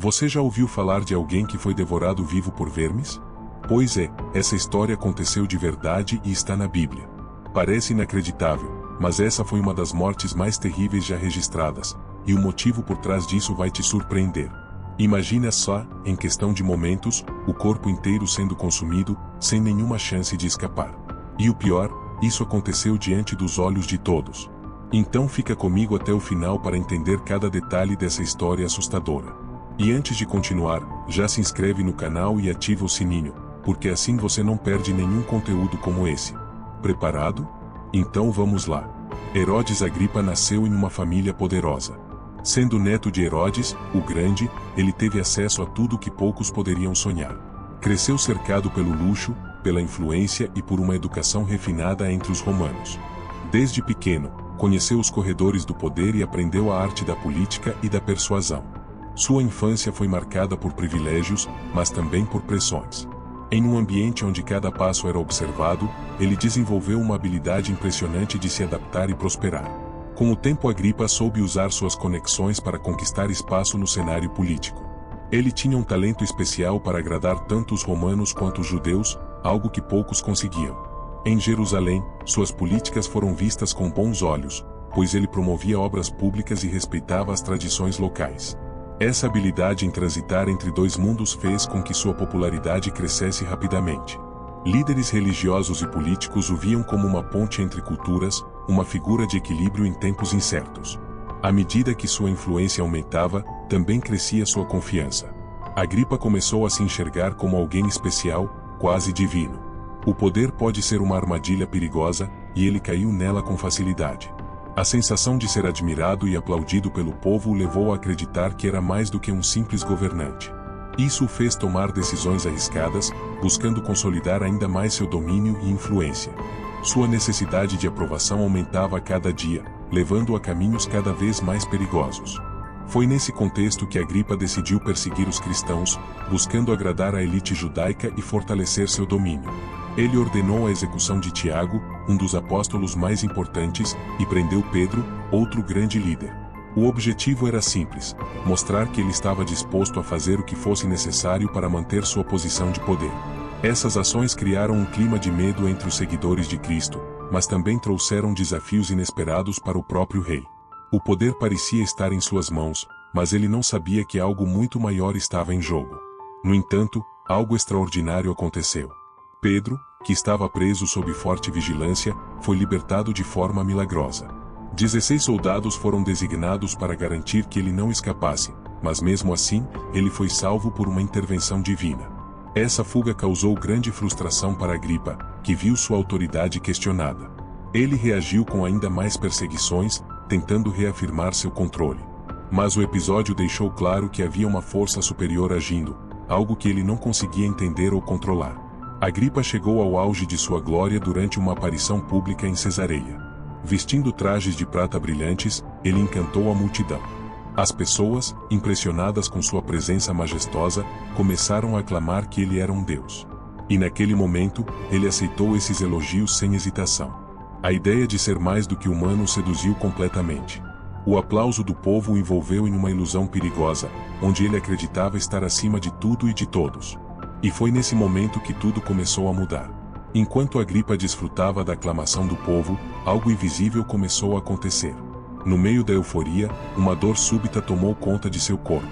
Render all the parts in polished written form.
Você já ouviu falar de alguém que foi devorado vivo por vermes? Pois é, essa história aconteceu de verdade e está na Bíblia. Parece inacreditável, mas essa foi uma das mortes mais terríveis já registradas, e o motivo por trás disso vai te surpreender. Imagina só, em questão de momentos, o corpo inteiro sendo consumido, sem nenhuma chance de escapar. E o pior, isso aconteceu diante dos olhos de todos. Então fica comigo até o final para entender cada detalhe dessa história assustadora. E antes de continuar, já se inscreve no canal e ativa o sininho, porque assim você não perde nenhum conteúdo como esse. Preparado? Então vamos lá. Herodes Agripa nasceu em uma família poderosa. Sendo neto de Herodes, o Grande, ele teve acesso a tudo que poucos poderiam sonhar. Cresceu cercado pelo luxo, pela influência e por uma educação refinada entre os romanos. Desde pequeno, conheceu os corredores do poder e aprendeu a arte da política e da persuasão. Sua infância foi marcada por privilégios, mas também por pressões. Em um ambiente onde cada passo era observado, ele desenvolveu uma habilidade impressionante de se adaptar e prosperar. Com o tempo, Agripa soube usar suas conexões para conquistar espaço no cenário político. Ele tinha um talento especial para agradar tanto os romanos quanto os judeus, algo que poucos conseguiam. Em Jerusalém, suas políticas foram vistas com bons olhos, pois ele promovia obras públicas e respeitava as tradições locais. Essa habilidade em transitar entre dois mundos fez com que sua popularidade crescesse rapidamente. Líderes religiosos e políticos o viam como uma ponte entre culturas, uma figura de equilíbrio em tempos incertos. À medida que sua influência aumentava, também crescia sua confiança. Agripa começou a se enxergar como alguém especial, quase divino. O poder pode ser uma armadilha perigosa, e ele caiu nela com facilidade. A sensação de ser admirado e aplaudido pelo povo o levou a acreditar que era mais do que um simples governante. Isso o fez tomar decisões arriscadas, buscando consolidar ainda mais seu domínio e influência. Sua necessidade de aprovação aumentava a cada dia, levando-o a caminhos cada vez mais perigosos. Foi nesse contexto que Agripa decidiu perseguir os cristãos, buscando agradar a elite judaica e fortalecer seu domínio. Ele ordenou a execução de Tiago, um dos apóstolos mais importantes, e prendeu Pedro, outro grande líder. O objetivo era simples: mostrar que ele estava disposto a fazer o que fosse necessário para manter sua posição de poder. Essas ações criaram um clima de medo entre os seguidores de Cristo, mas também trouxeram desafios inesperados para o próprio rei. O poder parecia estar em suas mãos, mas ele não sabia que algo muito maior estava em jogo. No entanto, algo extraordinário aconteceu. Pedro, que estava preso sob forte vigilância, foi libertado de forma milagrosa. 16 soldados foram designados para garantir que ele não escapasse, mas mesmo assim, ele foi salvo por uma intervenção divina. Essa fuga causou grande frustração para Agripa, que viu sua autoridade questionada. Ele reagiu com ainda mais perseguições, tentando reafirmar seu controle. Mas o episódio deixou claro que havia uma força superior agindo, algo que ele não conseguia entender ou controlar. Agripa chegou ao auge de sua glória durante uma aparição pública em Cesareia. Vestindo trajes de prata brilhantes, ele encantou a multidão. As pessoas, impressionadas com sua presença majestosa, começaram a aclamar que ele era um deus. E naquele momento, ele aceitou esses elogios sem hesitação. A ideia de ser mais do que humano o seduziu completamente. O aplauso do povo o envolveu em uma ilusão perigosa, onde ele acreditava estar acima de tudo e de todos. E foi nesse momento que tudo começou a mudar. Enquanto Agripa desfrutava da aclamação do povo, algo invisível começou a acontecer. No meio da euforia, uma dor súbita tomou conta de seu corpo.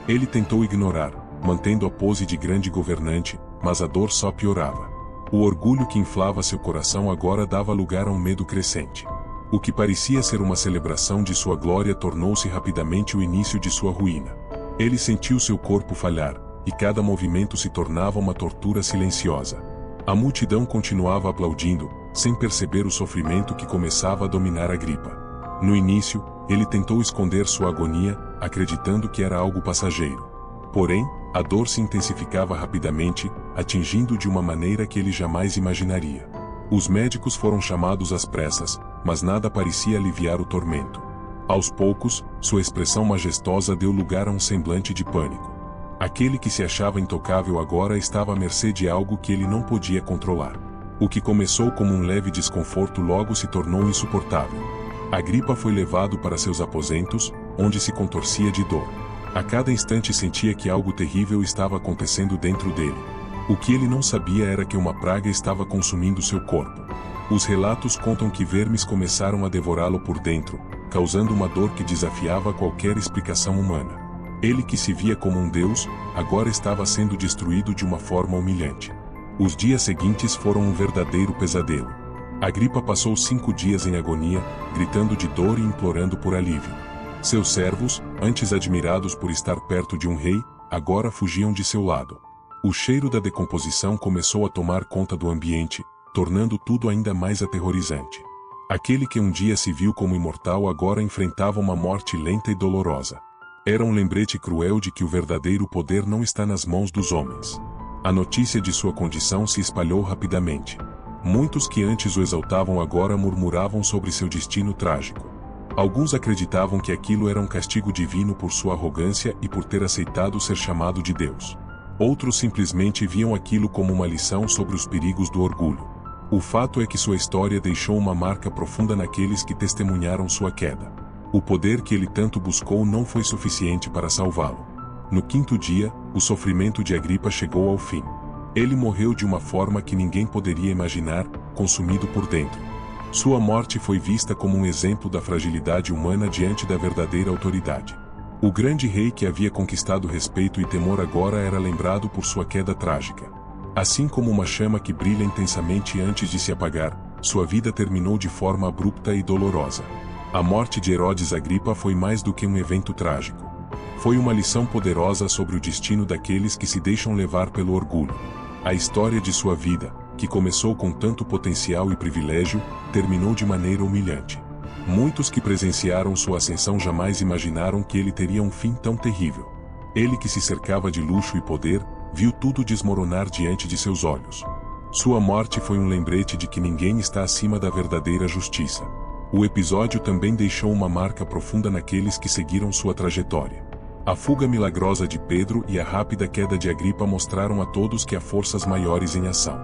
Ele tentou ignorar, mantendo a pose de grande governante, mas a dor só piorava. O orgulho que inflava seu coração agora dava lugar a um medo crescente. O que parecia ser uma celebração de sua glória tornou-se rapidamente o início de sua ruína. Ele sentiu seu corpo falhar, e cada movimento se tornava uma tortura silenciosa. A multidão continuava aplaudindo, sem perceber o sofrimento que começava a dominar Agripa. No início, ele tentou esconder sua agonia, acreditando que era algo passageiro. Porém, a dor se intensificava rapidamente, atingindo de uma maneira que ele jamais imaginaria. Os médicos foram chamados às pressas, mas nada parecia aliviar o tormento. Aos poucos, sua expressão majestosa deu lugar a um semblante de pânico. Aquele que se achava intocável agora estava à mercê de algo que ele não podia controlar. O que começou como um leve desconforto logo se tornou insuportável. Agripa foi levado para seus aposentos, onde se contorcia de dor. A cada instante sentia que algo terrível estava acontecendo dentro dele. O que ele não sabia era que uma praga estava consumindo seu corpo. Os relatos contam que vermes começaram a devorá-lo por dentro, causando uma dor que desafiava qualquer explicação humana. Ele que se via como um deus, agora estava sendo destruído de uma forma humilhante. Os dias seguintes foram um verdadeiro pesadelo. Agripa passou 5 dias em agonia, gritando de dor e implorando por alívio. Seus servos, antes admirados por estar perto de um rei, agora fugiam de seu lado. O cheiro da decomposição começou a tomar conta do ambiente, tornando tudo ainda mais aterrorizante. Aquele que um dia se viu como imortal agora enfrentava uma morte lenta e dolorosa. Era um lembrete cruel de que o verdadeiro poder não está nas mãos dos homens. A notícia de sua condição se espalhou rapidamente. Muitos que antes o exaltavam agora murmuravam sobre seu destino trágico. Alguns acreditavam que aquilo era um castigo divino por sua arrogância e por ter aceitado ser chamado de Deus. Outros simplesmente viam aquilo como uma lição sobre os perigos do orgulho. O fato é que sua história deixou uma marca profunda naqueles que testemunharam sua queda. O poder que ele tanto buscou não foi suficiente para salvá-lo. No 5º dia, o sofrimento de Agripa chegou ao fim. Ele morreu de uma forma que ninguém poderia imaginar, consumido por dentro. Sua morte foi vista como um exemplo da fragilidade humana diante da verdadeira autoridade. O grande rei que havia conquistado respeito e temor agora era lembrado por sua queda trágica. Assim como uma chama que brilha intensamente antes de se apagar, sua vida terminou de forma abrupta e dolorosa. A morte de Herodes Agripa foi mais do que um evento trágico. Foi uma lição poderosa sobre o destino daqueles que se deixam levar pelo orgulho. A história de sua vida, que começou com tanto potencial e privilégio, terminou de maneira humilhante. Muitos que presenciaram sua ascensão jamais imaginaram que ele teria um fim tão terrível. Ele que se cercava de luxo e poder, viu tudo desmoronar diante de seus olhos. Sua morte foi um lembrete de que ninguém está acima da verdadeira justiça. O episódio também deixou uma marca profunda naqueles que seguiram sua trajetória. A fuga milagrosa de Pedro e a rápida queda de Agripa mostraram a todos que há forças maiores em ação.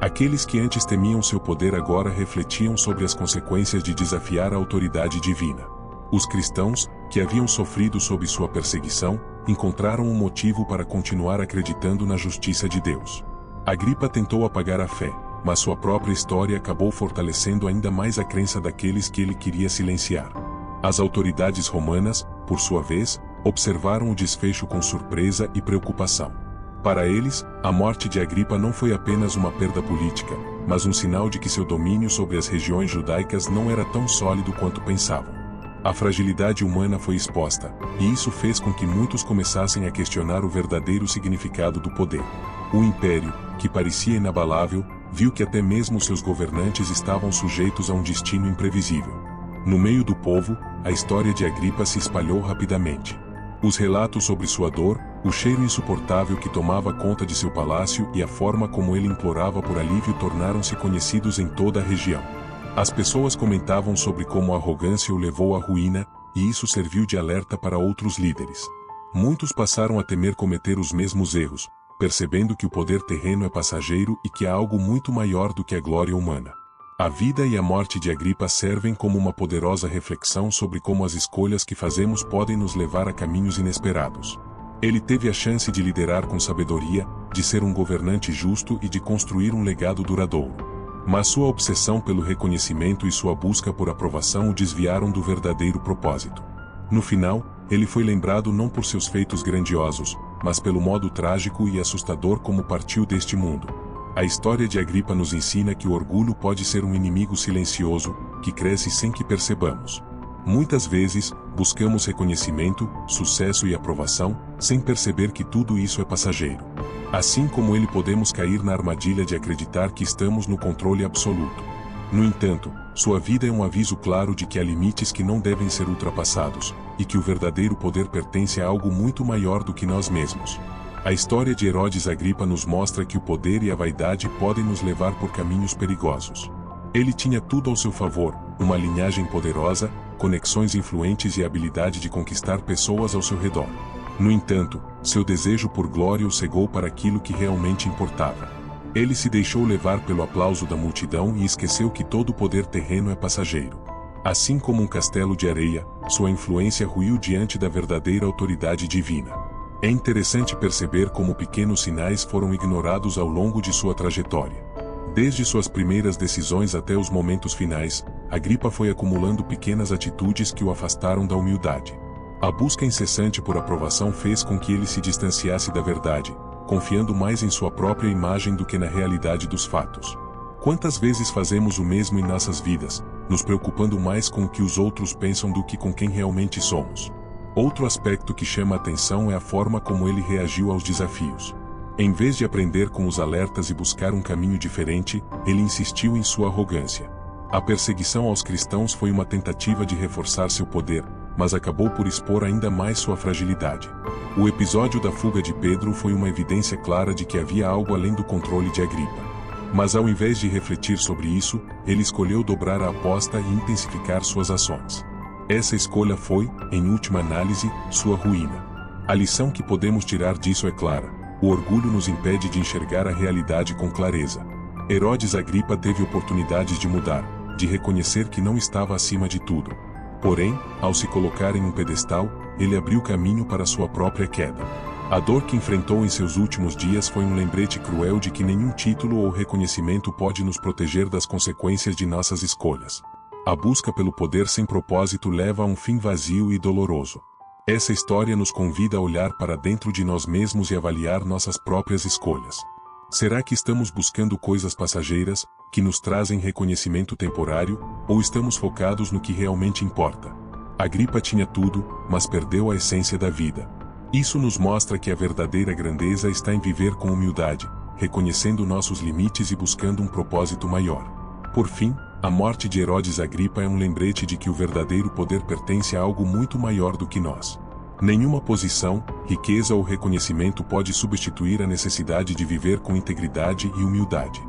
Aqueles que antes temiam seu poder agora refletiam sobre as consequências de desafiar a autoridade divina. Os cristãos, que haviam sofrido sob sua perseguição, encontraram um motivo para continuar acreditando na justiça de Deus. Agripa tentou apagar a fé, mas sua própria história acabou fortalecendo ainda mais a crença daqueles que ele queria silenciar. As autoridades romanas, por sua vez, observaram o desfecho com surpresa e preocupação. Para eles, a morte de Agripa não foi apenas uma perda política, mas um sinal de que seu domínio sobre as regiões judaicas não era tão sólido quanto pensavam. A fragilidade humana foi exposta, e isso fez com que muitos começassem a questionar o verdadeiro significado do poder. O império, que parecia inabalável, viu que até mesmo seus governantes estavam sujeitos a um destino imprevisível. No meio do povo, a história de Agripa se espalhou rapidamente. Os relatos sobre sua dor, o cheiro insuportável que tomava conta de seu palácio e a forma como ele implorava por alívio tornaram-se conhecidos em toda a região. As pessoas comentavam sobre como a arrogância o levou à ruína, e isso serviu de alerta para outros líderes. Muitos passaram a temer cometer os mesmos erros, percebendo que o poder terreno é passageiro e que há algo muito maior do que a glória humana. A vida e a morte de Agripa servem como uma poderosa reflexão sobre como as escolhas que fazemos podem nos levar a caminhos inesperados. Ele teve a chance de liderar com sabedoria, de ser um governante justo e de construir um legado duradouro. Mas sua obsessão pelo reconhecimento e sua busca por aprovação o desviaram do verdadeiro propósito. No final, ele foi lembrado não por seus feitos grandiosos, mas pelo modo trágico e assustador como partiu deste mundo. A história de Agripa nos ensina que o orgulho pode ser um inimigo silencioso, que cresce sem que percebamos. Muitas vezes, buscamos reconhecimento, sucesso e aprovação, sem perceber que tudo isso é passageiro. Assim como ele podemos cair na armadilha de acreditar que estamos no controle absoluto. No entanto, sua vida é um aviso claro de que há limites que não devem ser ultrapassados, e que o verdadeiro poder pertence a algo muito maior do que nós mesmos. A história de Herodes Agripa nos mostra que o poder e a vaidade podem nos levar por caminhos perigosos. Ele tinha tudo ao seu favor, uma linhagem poderosa, conexões influentes e a habilidade de conquistar pessoas ao seu redor. No entanto, seu desejo por glória o cegou para aquilo que realmente importava. Ele se deixou levar pelo aplauso da multidão e esqueceu que todo poder terreno é passageiro. Assim como um castelo de areia, sua influência ruiu diante da verdadeira autoridade divina. É interessante perceber como pequenos sinais foram ignorados ao longo de sua trajetória. Desde suas primeiras decisões até os momentos finais, Agripa foi acumulando pequenas atitudes que o afastaram da humildade. A busca incessante por aprovação fez com que ele se distanciasse da verdade, confiando mais em sua própria imagem do que na realidade dos fatos. Quantas vezes fazemos o mesmo em nossas vidas, nos preocupando mais com o que os outros pensam do que com quem realmente somos? Outro aspecto que chama a atenção é a forma como ele reagiu aos desafios. Em vez de aprender com os alertas e buscar um caminho diferente, ele insistiu em sua arrogância. A perseguição aos cristãos foi uma tentativa de reforçar seu poder, mas acabou por expor ainda mais sua fragilidade. O episódio da fuga de Pedro foi uma evidência clara de que havia algo além do controle de Agripa. Mas ao invés de refletir sobre isso, ele escolheu dobrar a aposta e intensificar suas ações. Essa escolha foi, em última análise, sua ruína. A lição que podemos tirar disso é clara: o orgulho nos impede de enxergar a realidade com clareza. Herodes Agripa teve oportunidades de mudar, de reconhecer que não estava acima de tudo. Porém, ao se colocar em um pedestal, ele abriu caminho para sua própria queda. A dor que enfrentou em seus últimos dias foi um lembrete cruel de que nenhum título ou reconhecimento pode nos proteger das consequências de nossas escolhas. A busca pelo poder sem propósito leva a um fim vazio e doloroso. Essa história nos convida a olhar para dentro de nós mesmos e avaliar nossas próprias escolhas. Será que estamos buscando coisas passageiras, que nos trazem reconhecimento temporário, ou estamos focados no que realmente importa? Agripa tinha tudo, mas perdeu a essência da vida. Isso nos mostra que a verdadeira grandeza está em viver com humildade, reconhecendo nossos limites e buscando um propósito maior. Por fim, a morte de Herodes Agripa é um lembrete de que o verdadeiro poder pertence a algo muito maior do que nós. Nenhuma posição, riqueza ou reconhecimento pode substituir a necessidade de viver com integridade e humildade.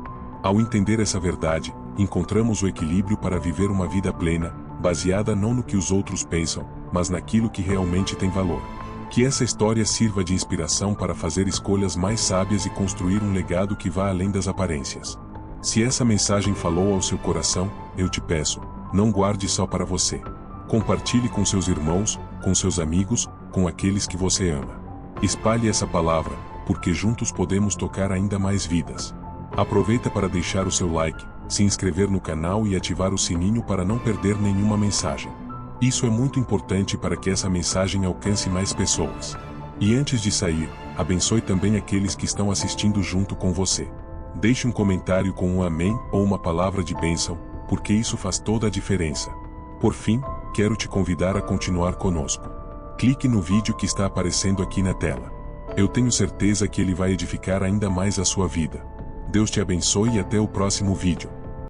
Ao entender essa verdade, encontramos o equilíbrio para viver uma vida plena, baseada não no que os outros pensam, mas naquilo que realmente tem valor. Que essa história sirva de inspiração para fazer escolhas mais sábias e construir um legado que vá além das aparências. Se essa mensagem falou ao seu coração, eu te peço, não guarde só para você. Compartilhe com seus irmãos, com seus amigos, com aqueles que você ama. Espalhe essa palavra, porque juntos podemos tocar ainda mais vidas. Aproveita para deixar o seu like, se inscrever no canal e ativar o sininho para não perder nenhuma mensagem. Isso é muito importante para que essa mensagem alcance mais pessoas. E antes de sair, abençoe também aqueles que estão assistindo junto com você. Deixe um comentário com um amém ou uma palavra de bênção, porque isso faz toda a diferença. Por fim, quero te convidar a continuar conosco. Clique no vídeo que está aparecendo aqui na tela. Eu tenho certeza que ele vai edificar ainda mais a sua vida. Deus te abençoe e até o próximo vídeo.